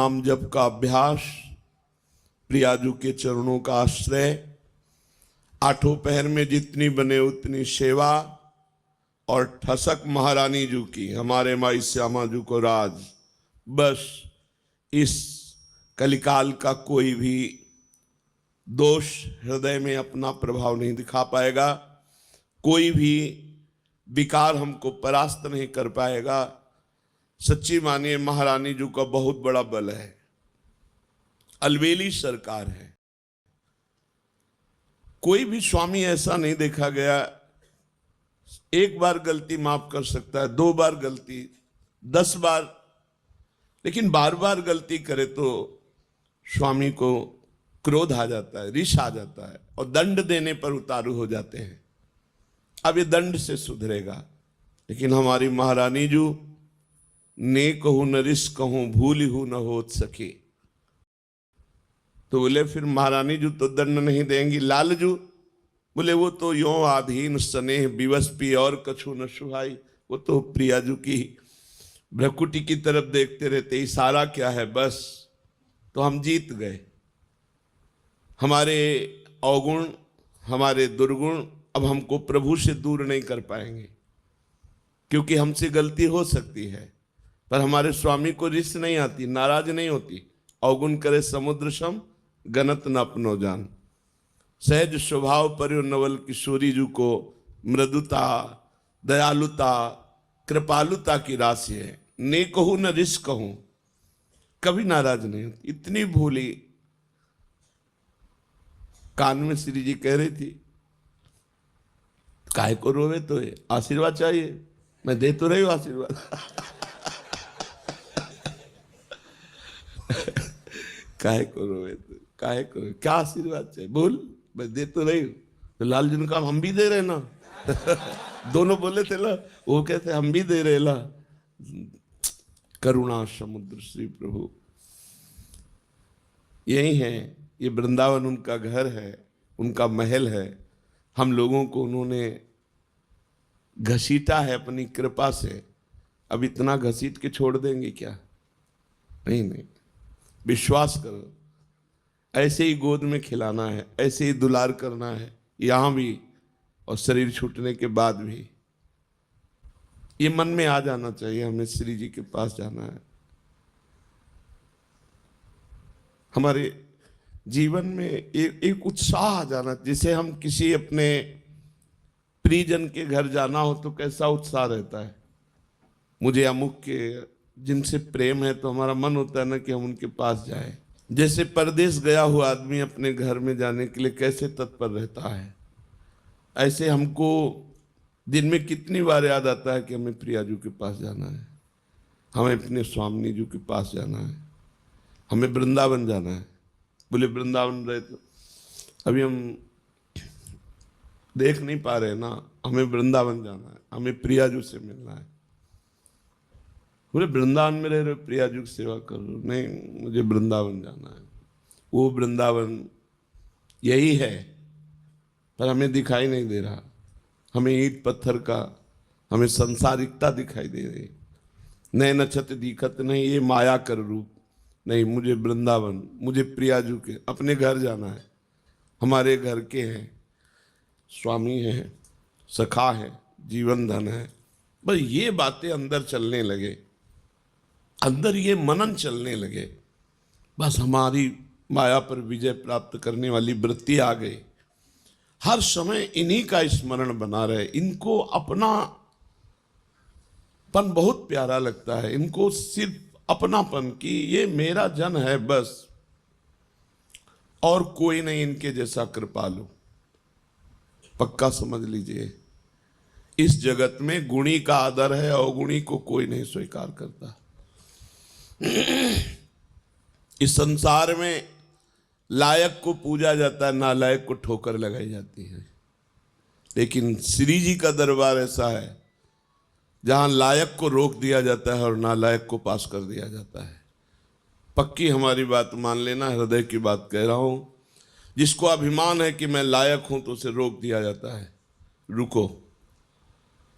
नाम जप का अभ्यास, प्रियाजू के चरणों का आश्रय, आठों पहर में जितनी बने उतनी सेवा और ठसक महारानी जू की, हमारे माई श्यामा जू को राज। बस इस कलिकाल का कोई भी दोष हृदय में अपना प्रभाव नहीं दिखा पाएगा, कोई भी विकार हमको परास्त नहीं कर पाएगा। सच्ची मानिए महारानी जू का बहुत बड़ा बल है, अलबेली सरकार है। कोई भी स्वामी ऐसा नहीं देखा गया, एक बार गलती माफ कर सकता है, 2 बार गलती, 10 बार, लेकिन बार बार गलती करे तो स्वामी को क्रोध आ जाता है, रिश आ जाता है और दंड देने पर उतारू हो जाते हैं। अब ये दंड से सुधरेगा, लेकिन हमारी महारानी जू ने कहूं न रिस कहूं भूली हूं न होत सके, तो बोले फिर महारानी जू तो दंड नहीं देंगी। लालजू बोले वो तो यो आधीन स्नेह विवश पी और कछु न सुहाई, वो तो प्रियाजू की भ्रकुटी की तरफ देखते रहते, इशारा क्या है बस, तो हम जीत गए। हमारे अवगुण, हमारे दुर्गुण अब हमको प्रभु से दूर नहीं कर पाएंगे, क्योंकि हमसे गलती हो सकती है पर हमारे स्वामी को रिस नहीं आती, नाराज नहीं होती। अवगुण करे समुद्र सम गनत न अपनो जान, सहज स्वभाव पर नवल किशोरी जू को मृदुता, दयालुता, कृपालुता की राशि है। ने कहूं न रिस कहूं, कभी नाराज नहीं होती, इतनी भोली। कान में श्री जी कह रही थी, काहे को रोवे, तो आशीर्वाद चाहिए, मैं दे तो रही हूं आशीर्वाद। काहे को रोवे, तो काहे को, क्या आशीर्वाद चाहिए बोल, मैं दे तो रही हूं। तो लालजी ने कहा हम भी दे रहे ना। दोनों बोले थे ना, वो कहते हम भी दे रहे ला। करुणा समुद्र श्री प्रभु यही है, ये वृंदावन उनका घर है, उनका महल है। हम लोगों को उन्होंने घसीटा है अपनी कृपा से, अब इतना घसीट के छोड़ देंगे क्या? नहीं नहीं, विश्वास करो, ऐसे ही गोद में खिलाना है, ऐसे ही दुलार करना है, यहाँ भी और शरीर छूटने के बाद भी। ये मन में आ जाना चाहिए, हमें श्री जी के पास जाना है। हमारे जीवन में एक उत्साह आ जाना, जिसे हम किसी अपने प्रियजन के घर जाना हो तो कैसा उत्साह रहता है। मुझे अमुक के जिनसे प्रेम है तो हमारा मन होता है ना कि हम उनके पास जाएं। जैसे परदेश गया हुआ आदमी अपने घर में जाने के लिए कैसे तत्पर रहता है, ऐसे हमको दिन में कितनी बार याद आता है कि हमें प्रियाजू के पास जाना है, हमें अपने स्वामी जी के पास जाना है, हमें वृंदावन जाना है। बोले वृंदावन रहे तो अभी हम देख नहीं पा रहे ना, हमें वृंदावन जाना है, हमें प्रियाजू से मिलना है। बोले वृंदावन में रह रहे प्रियाजू की सेवा कर लो, नहीं मुझे वृंदावन जाना है। वो वृंदावन यही है पर हमें दिखाई नहीं दे रहा, हमें ईंट पत्थर का, हमें संसारिकता दिखाई दे रही। नए नक्षत्र दिखत नहीं, ये माया कर रूप नहीं। मुझे वृंदावन, मुझे प्रियाजू के अपने घर जाना है। हमारे घर के हैं, स्वामी हैं, सखा है, जीवन धन है। बस ये बातें अंदर चलने लगे, अंदर ये मनन चलने लगे, बस हमारी माया पर विजय प्राप्त करने वाली वृत्ति आ गई। हर समय इन्हीं का स्मरण बना रहे। इनको अपनापन बहुत प्यारा लगता है, इनको सिर्फ अपनापन की, ये मेरा जन है बस, और कोई नहीं इनके जैसा कृपालु। पक्का समझ लीजिए, इस जगत में गुणी का आदर है, अवगुणी को कोई नहीं स्वीकार करता। इस संसार में लायक को पूजा जाता है, नालायक को ठोकर लगाई जाती है। लेकिन श्री जी का दरबार ऐसा है जहां लायक को रोक दिया जाता है और नालायक को पास कर दिया जाता है। पक्की हमारी बात मान लेना, हृदय की बात कह रहा हूं। जिसको अभिमान है कि मैं लायक हूं तो उसे रोक दिया जाता है, रुको,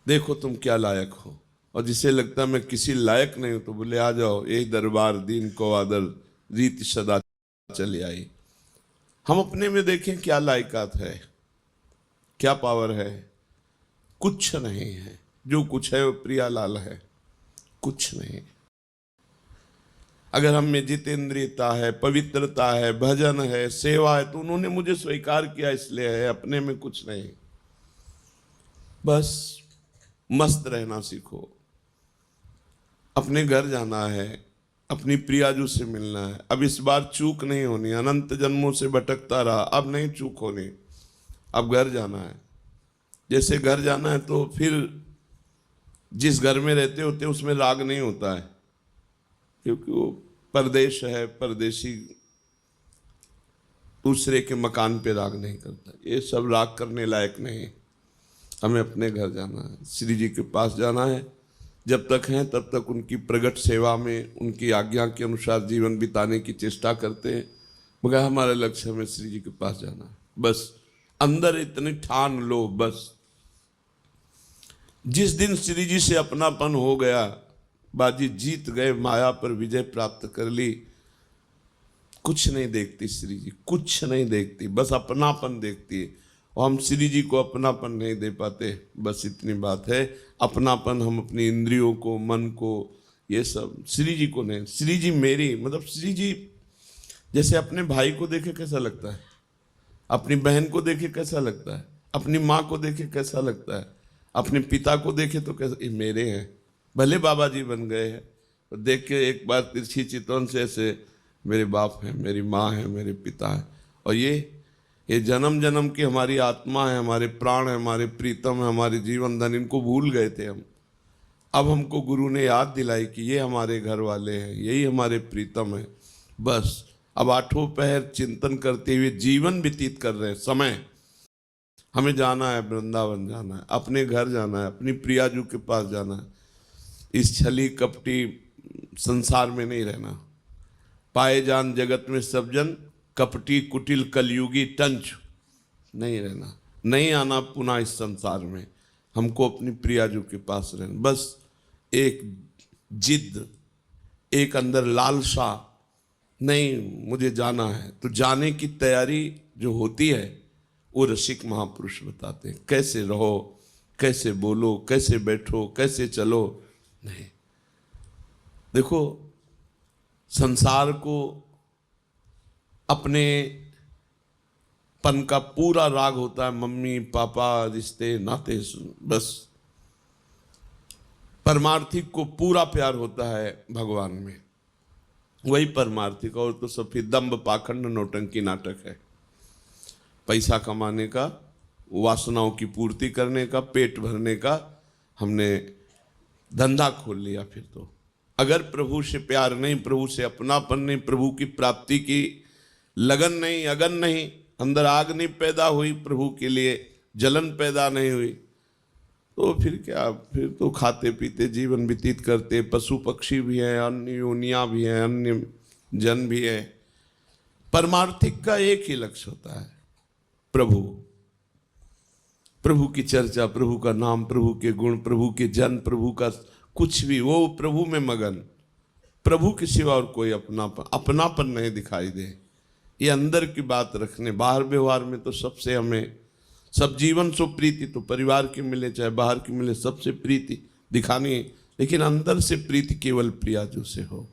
देखो तुम क्या लायक हो। और जिसे लगता है मैं किसी लायक नहीं हूं तो बोले आ जाओ, यही दरबार दीन को आदर रीत सदा चली आई। हम अपने में देखें क्या लायकात है, क्या पावर है, कुछ नहीं है। जो कुछ है वो प्रियालाल है, कुछ नहीं। अगर हम में जितेंद्रियता है, पवित्रता है, भजन है, सेवा है, तो उन्होंने मुझे स्वीकार किया इसलिए है, अपने में कुछ नहीं। बस मस्त रहना सीखो। अपने घर जाना है, अपनी प्रियाजू से मिलना है। अब इस बार चूक नहीं होनी, अनंत जन्मों से भटकता रहा, अब नहीं चूक होनी, अब घर जाना है। जैसे घर जाना है तो फिर जिस घर में रहते होते उसमें राग नहीं होता है, क्योंकि वो परदेश है, परदेशी दूसरे के मकान पे राग नहीं करता। ये सब राग करने लायक नहीं। हमें अपने घर जाना है, श्री जी के पास जाना है। जब तक हैं तब तक उनकी प्रगट सेवा में, उनकी आज्ञा के अनुसार जीवन बिताने की चेष्टा करते हैं, मगर हमारा लक्ष्य हमें श्री जी के पास जाना है। बस अंदर इतनी ठान लो, बस जिस दिन श्री जी से अपनापन हो गया, बाजी जीत गए, माया पर विजय प्राप्त कर ली। कुछ नहीं देखती श्री जी, कुछ नहीं देखती, बस अपनापन देखती है। और हम श्री जी को अपनापन नहीं दे पाते, बस इतनी बात है। अपनापन हम अपनी इंद्रियों को, मन को, ये सब, श्री जी को नहीं। श्री जी मेरी, मतलब श्री जी जैसे अपने भाई को देखे कैसा लगता है, अपनी बहन को देखे कैसा लगता है, अपनी माँ को देखे कैसा लगता है, अपने पिता को देखे तो कैसा, ये मेरे हैं, भले बाबा जी बन गए हैं, तो देख के एक बार तिरछी चितवन से ऐसे मेरे बाप हैं, मेरी माँ है, मेरे पिता है। और ये जन्म जन्म की हमारी आत्मा है, हमारे प्राण है, हमारे प्रीतम है, हमारे जीवन धन, इनको भूल गए थे हम। अब हमको गुरु ने याद दिलाई कि ये हमारे घर वाले हैं, यही हमारे प्रीतम है। बस अब आठों पहर चिंतन करते हुए जीवन व्यतीत कर रहे हैं। समय हमें जाना है, वृंदावन जाना है, अपने घर जाना है, अपनी प्रियाजू के पास जाना है। इस छली कपटी संसार में नहीं रहना। पाए जान जगत में सब जन, कपटी कुटिल कलयुगी टंच नहीं रहना, नहीं आना पुनः इस संसार में। हमको अपनी प्रियाजू के पास रहना। बस एक जिद, एक अंदर लालसा, नहीं मुझे जाना है, तो जाने की तैयारी जो होती है वो रसिक महापुरुष बताते हैं। कैसे रहो, कैसे बोलो, कैसे बैठो, कैसे चलो। नहीं, देखो संसार को अपने पन का पूरा राग होता है, मम्मी पापा, रिश्ते नाते, बस। परमार्थिक को पूरा प्यार होता है भगवान में, वही परमार्थिक। और तो सब फिर दंभ पाखंड नौटंकी नाटक है। पैसा कमाने का, वासनाओं की पूर्ति करने का, पेट भरने का हमने धंधा खोल लिया। फिर तो अगर प्रभु से प्यार नहीं, प्रभु से अपनापन नहीं, प्रभु की प्राप्ति की लगन नहीं, अगन नहीं, अंदर आग नहीं पैदा हुई, प्रभु के लिए जलन पैदा नहीं हुई, तो फिर क्या, फिर तो खाते पीते जीवन व्यतीत करते। पशु पक्षी भी हैं, अन्य योनियाँ भी हैं, अन्य जन भी है। परमार्थिक का एक ही लक्ष्य होता है, प्रभु। प्रभु की चर्चा, प्रभु का नाम, प्रभु के गुण, प्रभु के जन, प्रभु का कुछ भी, वो प्रभु में मगन। प्रभु के सिवा और कोई अपनापन नहीं दिखाई दे। ये अंदर की बात रखने, बाहर व्यवहार में तो सबसे हमें सब जीवन सो प्रीति, तो परिवार की मिले चाहे बाहर की मिले, सबसे प्रीति दिखानी है। लेकिन अंदर से प्रीति केवल प्रियाजू से हो।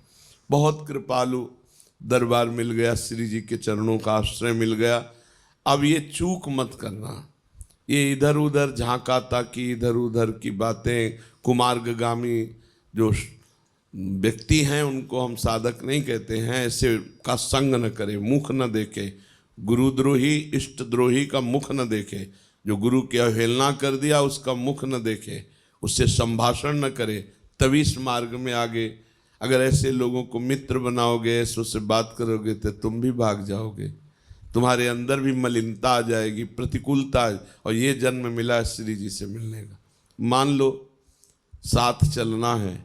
बहुत कृपालु दरबार मिल गया, श्री जी के चरणों का आश्रय मिल गया। अब ये चूक मत करना, ये इधर उधर झांका ताकि इधर उधर की बातें, कुमार्गामी जो व्यक्ति हैं उनको हम साधक नहीं कहते हैं, ऐसे का संग न करे, मुख न देखे। गुरुद्रोही इष्ट द्रोही का मुख न देखे। जो गुरु की अवहेलना कर दिया उसका मुख न देखे, उससे संभाषण न करे, तभी इस मार्ग में आगे। अगर ऐसे लोगों को मित्र बनाओगे, ऐसे उससे बात करोगे, तो तुम भी भाग जाओगे, तुम्हारे अंदर भी मलिनता आ जाएगी, प्रतिकूलता। और ये जन्म मिला श्री जी से मिलने का। मान लो साथ चलना है,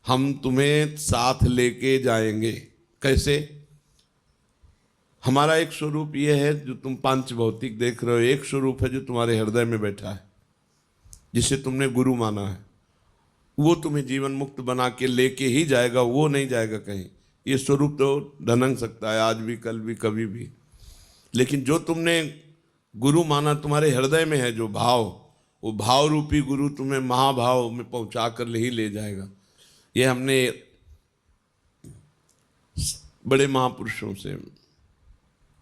हम तुम्हें साथ लेके जाएंगे। कैसे? हमारा एक स्वरूप ये है जो तुम पांच भौतिक देख रहे हो, एक स्वरूप है जो तुम्हारे हृदय में बैठा है, जिसे तुमने गुरु माना है। वो तुम्हें जीवन मुक्त बना के लेके ही जाएगा, वो नहीं जाएगा कहीं। ये स्वरूप तो ढनक सकता है आज भी, कल भी, कभी भी, लेकिन जो तुमने गुरु माना तुम्हारे हृदय में है जो भाव, वो भाव रूपी गुरु तुम्हें महाभाव में पहुंचा कर ही ले जाएगा। ये हमने बड़े महापुरुषों से,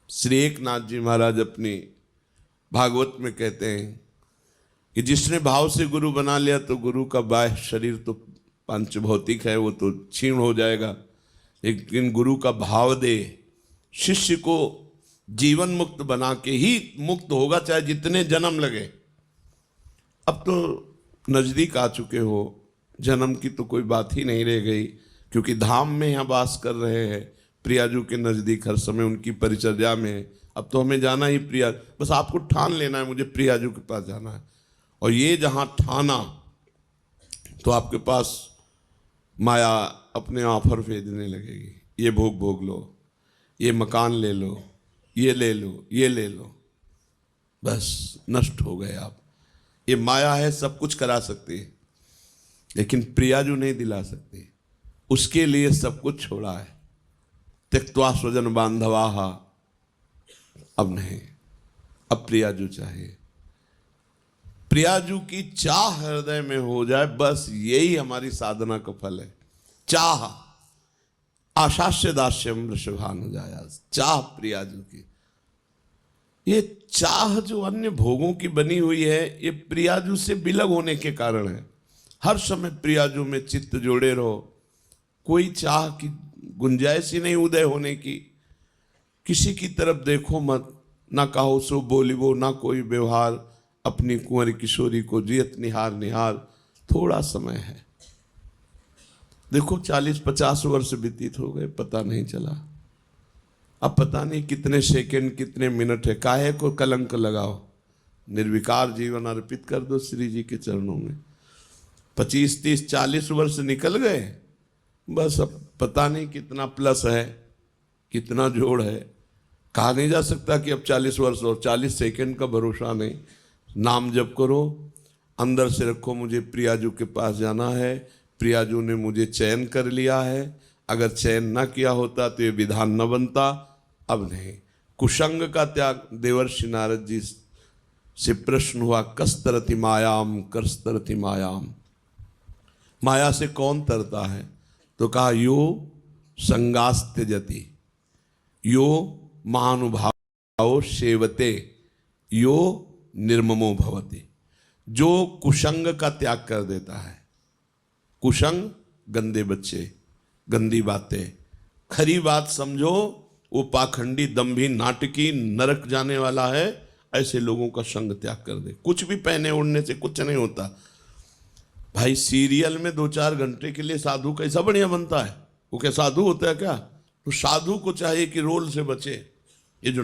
श्री एकनाथ जी महाराज अपनी भागवत में कहते हैं कि जिसने भाव से गुरु बना लिया तो गुरु का बाह्य शरीर तो पंचभौतिक है, वो तो क्षीण हो जाएगा, लेकिन गुरु का भाव दे शिष्य को जीवन मुक्त बना के ही मुक्त होगा, चाहे जितने जन्म लगे। अब तो नजदीक आ चुके हो, जन्म की तो कोई बात ही नहीं रह गई, क्योंकि धाम में यहाँ वास कर रहे हैं, प्रियाजू के नजदीक हर समय उनकी परिचर्या में। अब तो हमें जाना ही प्रिया, बस आपको ठान लेना है मुझे प्रियाजू के पास जाना है, और ये जहाँ ठाना तो आपके पास माया अपने ऑफर भेजने लगेगी, ये भोग भोग लो, ये मकान ले लो, ये ले लो, ये ले लो, बस नष्ट हो गए आप। ये माया है, सब कुछ करा सकती है, लेकिन प्रियाजू नहीं दिला सकती, उसके लिए सब कुछ छोड़ा है। त्यक्त्वा स्वजन बांधवाहा, अब नहीं, अब प्रियाजू चाहिए। प्रियाजू की चाह हृदय में हो जाए, बस यही हमारी साधना का फल है। चाह आशास्य दास्यम वृषभानुजाया, चाह प्रियाजू की। ये चाह जो अन्य भोगों की बनी हुई है, ये प्रियाजू से बिलग होने के कारण है। हर समय प्रियाजू में चित्त जोड़े रहो, कोई चाह की गुंजाइश ही नहीं उदय होने की। किसी की तरफ देखो मत, ना कहो सो बोलिबो, ना कोई व्यवहार, अपनी कुंवरी किशोरी को जियत निहार निहार। थोड़ा समय है, देखो 40-50 वर्ष व्यतीत हो गए, पता नहीं चला। अब पता नहीं कितने सेकंड कितने मिनट है, काहे को कलंक लगाओ, निर्विकार जीवन अर्पित कर दो श्री जी के चरणों में। 25, 30, 40 वर्ष निकल गए, बस अब पता नहीं कितना प्लस है, कितना जोड़ है, कहा नहीं जा सकता कि अब 40 वर्ष और 40 सेकंड का भरोसा नहीं। नाम जप करो, अंदर से रखो मुझे प्रियाजू के पास जाना है, प्रियाजू ने मुझे चयन कर लिया है, अगर चयन ना किया होता तो ये विधान न बनता। अब नहीं, कुसंग का त्याग। देवर्षि नारद जी से प्रश्न हुआ, कस तरति मायाम कस तरति मायाम, माया से कौन तरता है? तो कहा यो संगास्त्यजति, यो महानुभाव सेवते, यो निर्ममो भवति। जो कुसंग का त्याग कर देता है, कुसंग गंदे बच्चे, गंदी बातें, खरी बात समझो, वो पाखंडी दंभी नाटकी नरक जाने वाला है, ऐसे लोगों का संग त्याग कर दे। कुछ भी पहने ओढ़ने से कुछ नहीं होता भाई। सीरियल में 2-4 घंटे के लिए साधु कैसा बढ़िया बनता है, वो क्या साधु होता है क्या? तो साधु को चाहिए कि रोल से बचे। ये जो